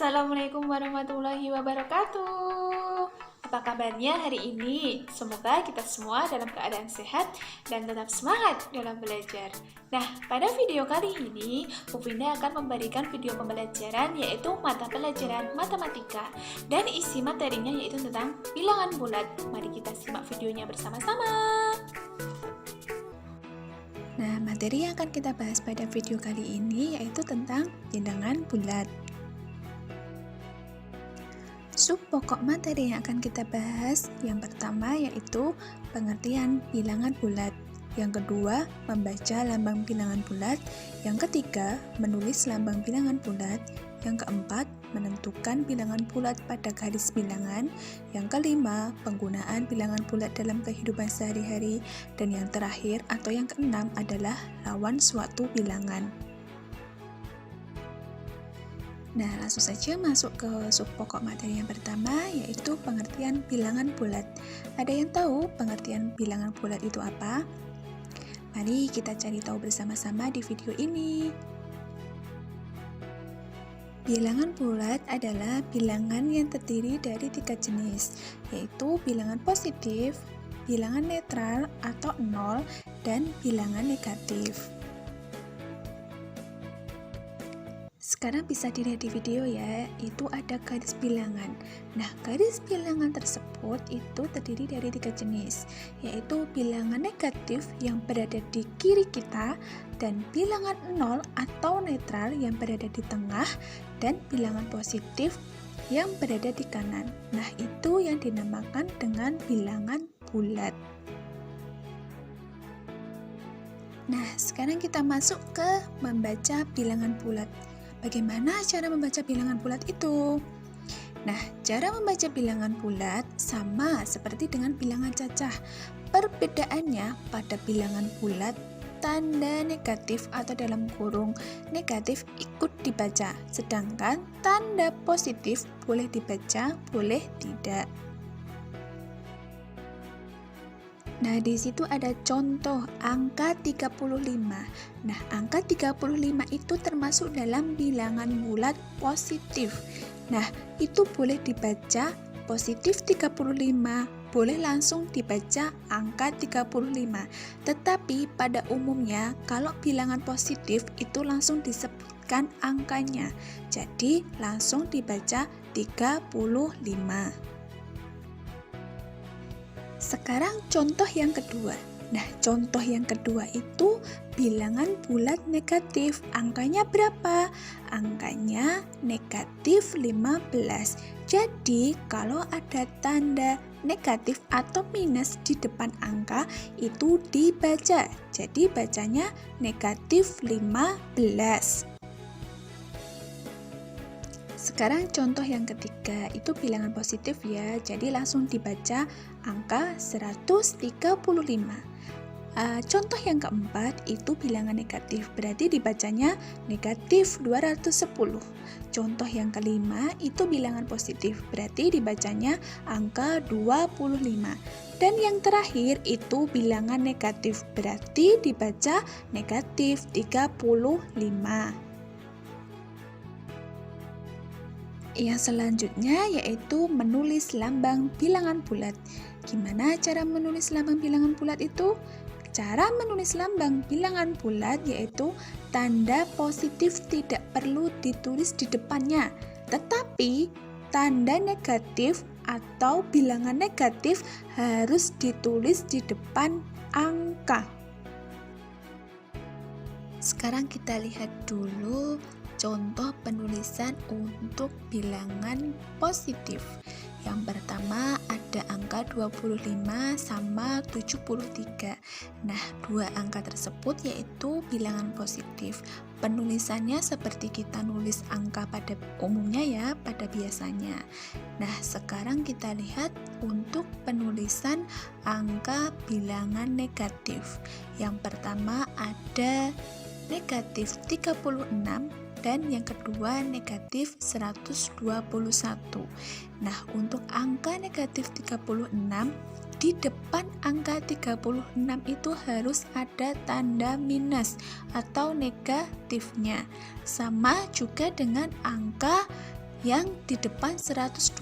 Assalamualaikum warahmatullahi wabarakatuh. Apa kabarnya hari ini? Semoga kita semua dalam keadaan sehat dan tetap semangat dalam belajar. Nah, pada video kali ini, Bu Finda akan memberikan video pembelajaran yaitu mata pelajaran matematika dan isi materinya yaitu tentang bilangan bulat. Mari kita simak videonya bersama-sama. Nah, materi yang akan kita bahas pada video kali ini yaitu tentang bilangan bulat. Sub pokok materi yang akan kita bahas yang pertama yaitu pengertian bilangan bulat. Yang kedua, membaca lambang bilangan bulat. Yang ketiga, menulis lambang bilangan bulat. Yang keempat, menentukan bilangan bulat pada garis bilangan. Yang kelima, penggunaan bilangan bulat dalam kehidupan sehari-hari. Dan yang terakhir atau yang keenam adalah lawan suatu bilangan. Nah, langsung saja masuk ke sub pokok materi yang pertama, yaitu pengertian bilangan bulat. Ada yang tahu pengertian bilangan bulat itu apa? Mari kita cari tahu bersama-sama di video ini. Bilangan bulat adalah bilangan yang terdiri dari 3 jenis, yaitu bilangan positif, bilangan netral atau nol, dan bilangan negatif. Sekarang bisa dilihat di video ya, itu ada garis bilangan. Nah, garis bilangan tersebut itu terdiri dari 3 jenis, yaitu bilangan negatif yang berada di kiri kita, dan bilangan nol atau netral yang berada di tengah, dan bilangan positif yang berada di kanan. Nah, itu yang dinamakan dengan bilangan bulat. Nah, sekarang kita masuk ke membaca bilangan bulat. Bagaimana cara membaca bilangan bulat itu? Nah, cara membaca bilangan bulat sama seperti dengan bilangan cacah. Perbedaannya pada bilangan bulat, tanda negatif atau dalam kurung negatif ikut dibaca, sedangkan tanda positif boleh dibaca, boleh tidak. Nah, di situ ada contoh angka 35. Nah, angka 35 itu termasuk dalam bilangan bulat positif. Nah, itu boleh dibaca positif 35, boleh langsung dibaca angka 35. Tetapi pada umumnya kalau bilangan positif itu langsung disebutkan angkanya. Jadi, langsung dibaca 35. Sekarang contoh yang kedua. Nah, contoh yang kedua itu bilangan bulat negatif. Angkanya berapa? Angkanya negatif 15. Jadi, kalau ada tanda negatif atau minus di depan angka, itu dibaca. Jadi, bacanya negatif 15. Sekarang contoh yang ketiga, itu bilangan positif ya, jadi langsung dibaca angka 135. Contoh yang keempat, itu bilangan negatif, berarti dibacanya negatif 210. Contoh yang kelima, itu bilangan positif, berarti dibacanya angka 25. Dan yang terakhir, itu bilangan negatif, berarti dibaca negatif 35. Yang selanjutnya yaitu menulis lambang bilangan bulat. Gimana cara menulis lambang bilangan bulat itu? Cara menulis lambang bilangan bulat yaitu tanda positif tidak perlu ditulis di depannya, tetapi tanda negatif atau bilangan negatif harus ditulis di depan angka. Sekarang kita lihat dulu contoh penulisan untuk bilangan positif. Yang pertama ada angka 25 sama 73. Nah, dua angka tersebut yaitu bilangan positif. Penulisannya seperti kita nulis angka pada umumnya ya, pada biasanya. Nah, sekarang kita lihat untuk penulisan angka bilangan negatif. Yang pertama ada negatif 36 dan yang kedua negatif 121. Nah, untuk angka negatif 36 di depan angka 36 itu harus ada tanda minus atau negatifnya. Sama juga dengan angka yang di depan 121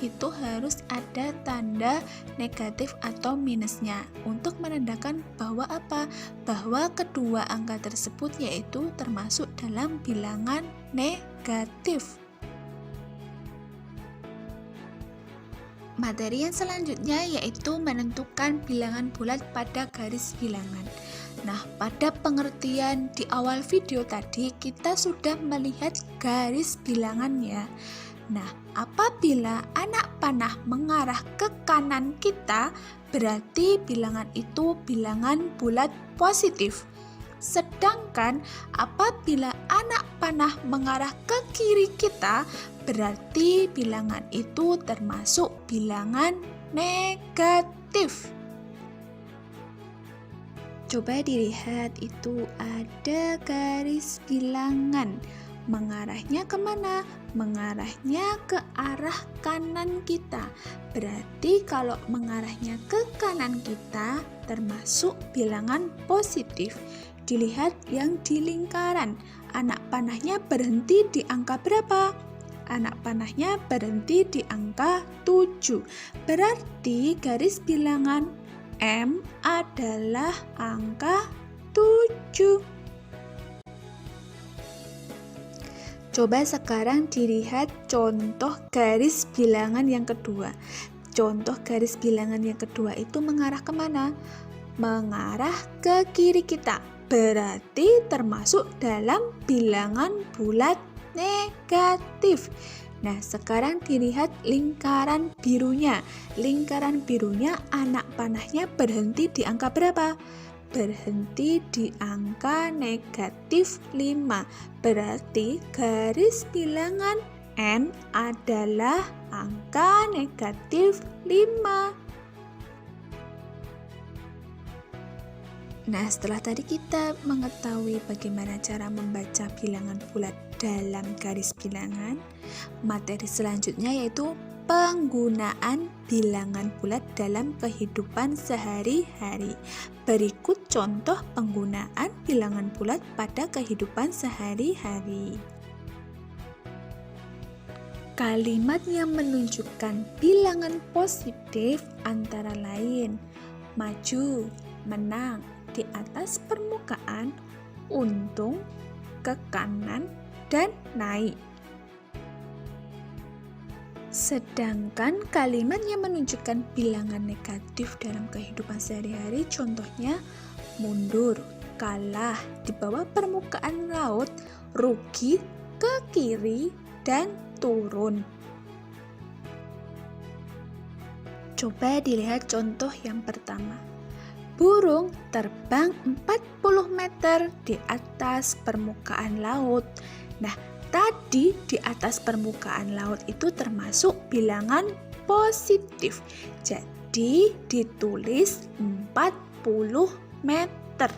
itu harus ada tanda negatif atau minusnya untuk menandakan bahwa apa? Bahwa kedua angka tersebut yaitu termasuk dalam bilangan negatif. Materi yang selanjutnya yaitu menentukan bilangan bulat pada garis bilangan. Nah, pada pengertian di awal video tadi kita sudah melihat garis bilangan ya. Nah, apabila anak panah mengarah ke kanan kita, berarti bilangan itu bilangan bulat positif. Sedangkan apabila anak panah mengarah ke kiri kita, berarti bilangan itu termasuk bilangan negatif. Coba dilihat, itu ada garis bilangan. Mengarahnya kemana? Mengarahnya ke arah kanan kita. Berarti kalau mengarahnya ke kanan kita termasuk bilangan positif. Dilihat yang di lingkaran. Anak panahnya berhenti di angka berapa? Anak panahnya berhenti di angka 7. Berarti garis bilangan M adalah angka 7. Coba sekarang dilihat contoh garis bilangan yang kedua. Contoh garis bilangan yang kedua itu mengarah kemana? Mengarah ke kiri kita. Berarti termasuk dalam bilangan bulat negatif. Nah, sekarang dilihat lingkaran birunya. Lingkaran birunya anak panahnya berhenti di angka berapa? Berhenti di angka negatif 5. Berarti garis bilangan N adalah angka negatif 5. Nah, setelah tadi kita mengetahui bagaimana cara membaca bilangan bulat dalam garis bilangan, materi selanjutnya yaitu penggunaan bilangan bulat dalam kehidupan sehari-hari. Berikut contoh penggunaan bilangan bulat pada kehidupan sehari-hari. Kalimat yang menunjukkan bilangan positif antara lain maju, menang, di atas permukaan, untung, ke kanan, dan naik. Sedangkan kalimat yang menunjukkan bilangan negatif dalam kehidupan sehari-hari contohnya mundur, kalah, di bawah permukaan laut, rugi, ke kiri, dan turun. Coba dilihat contoh yang pertama. Burung terbang 40 meter di atas permukaan laut. Nah, tadi di atas permukaan laut itu termasuk bilangan positif. Jadi ditulis 40 meter.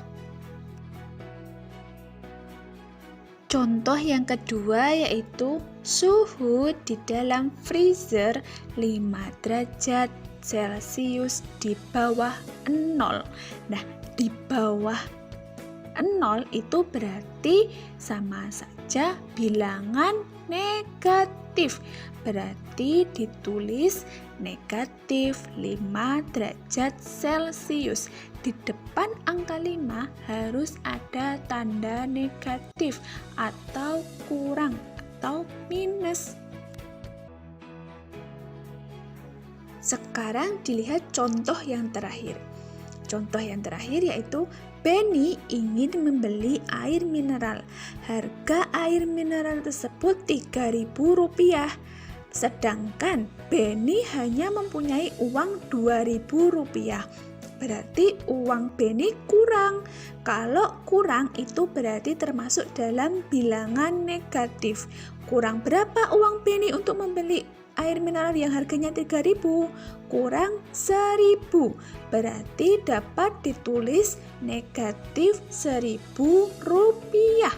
Contoh yang kedua yaitu suhu di dalam freezer 5 derajat Celcius di bawah 0. Nah, di bawah 0 itu berarti sama saja bilangan negatif. Berarti ditulis negatif 5 derajat Celcius. Di depan angka 5 harus ada tanda negatif atau kurang atau minus. Sekarang dilihat contoh yang terakhir. Contoh yang terakhir yaitu Benny ingin membeli air mineral. Harga air mineral tersebut Rp3.000. Sedangkan Benny hanya mempunyai uang Rp2.000. Berarti uang Benny kurang. Kalau kurang itu berarti termasuk dalam bilangan negatif. Kurang berapa uang Benny untuk membeli air mineral yang harganya Rp3.000? Kurang Rp1.000. Berarti dapat ditulis negatif Rp1.000.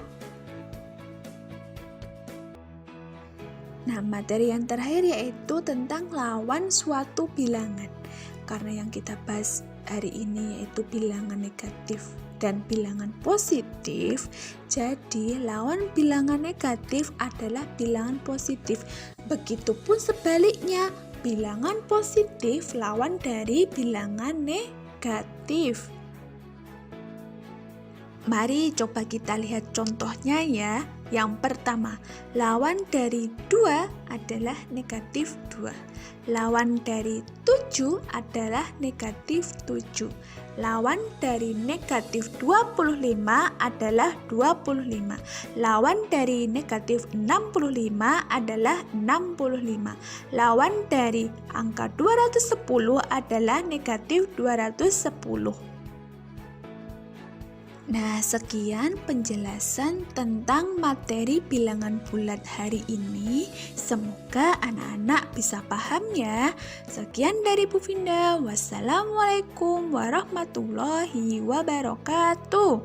Nah, materi yang terakhir yaitu tentang lawan suatu bilangan. Karena yang kita bahas hari ini yaitu bilangan negatif. dan bilangan positif, jadi lawan bilangan negatif adalah bilangan positif. Begitupun sebaliknya, bilangan positif lawan dari bilangan negatif. Mari coba kita lihat contohnya ya. Yang pertama, lawan dari 2 adalah negatif 2. Lawan dari 7 adalah negatif 7. Lawan dari negatif 25 adalah 25. Lawan dari negatif 65 adalah 65. Lawan dari angka 210 adalah negatif 210. Nah, sekian penjelasan tentang materi bilangan bulat hari ini. Semoga anak-anak bisa paham ya. Sekian dari Bu Vinda. Wassalamualaikum warahmatullahi wabarakatuh.